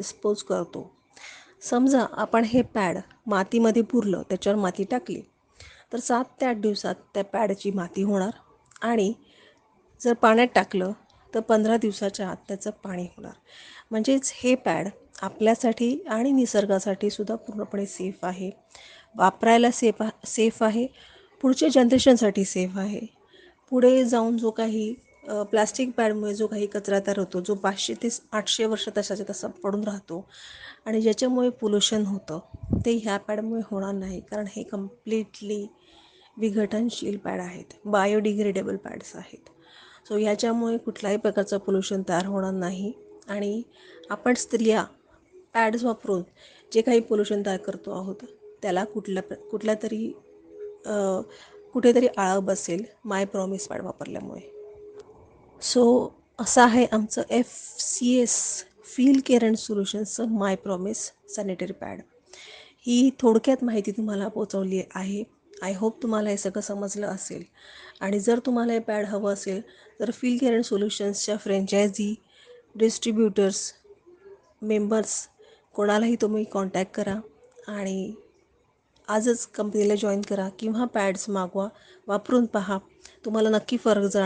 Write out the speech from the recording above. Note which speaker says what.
Speaker 1: Dispose करतो. समजा आपण हे पॅड मातीमध्ये पुरलं, त्याच्यावर माती टाकली, तर 7 ते 8 दिवसात त्या पॅडची माती होणार आणि जर पाण्यात टाकलं तर 15 दिवसाच्या आत त्याचं पाणी होणार. म्हणजेच हे पॅड आपल्यासाठी आणि निसर्गासाठी सुद्धा पूर्णपणे सेफ आहे, वापरायला सेफ आहे, पुढच्या जनरेशनसाठी सेफ आहे. पुढे जाऊन जो काही प्लास्टिक पॅडमुळे जो काही कचरा तयार होतो, जो 500 ते 800 वर्ष तसाच्या तसा पडून राहतो आणि ज्याच्यामुळे पोल्युशन होतं, ते ह्या पॅडमुळे होणार नाही. कारण हे कम्प्लिटली विघटनशील पॅड आहेत, बायोडिग्रेडेबल पॅड्स आहेत. सो ह्याच्यामुळे कुठल्याही प्रकारचं पोल्युशन तयार होणार नाही आणि आपण स्त्रिया पॅड्स वापरून जे काही पोल्युशन तयार करतो आहोत त्याला कुठल्या तरी कुठेतरी आळा बसेल माय प्रॉमिस पॅड वापरल्यामुळे. सो असं आहे आमचं FCS फील केअर अँड सोल्युशन्सचं माय प्रॉमिस सॅनिटरी पॅड. ही थोडक्यात माहिती तुम्हाला पोचवली आहे. आय होप तुम्हाला हे सगळं समजलं असेल. आणि जर तुम्हाला हे पॅड हवं असेल तर फील केअर अँड सोल्युशन्सच्या फ्रँचायझी, डिस्ट्रीब्युटर्स, मेंबर्स कोणालाही तुम्ही कॉन्टॅक्ट करा आणि आजच कंपनीला जॉईन करा किंवा पॅड्स मागवा, वापरून पहा, तुम्हाला नक्की फरक जाणवेल.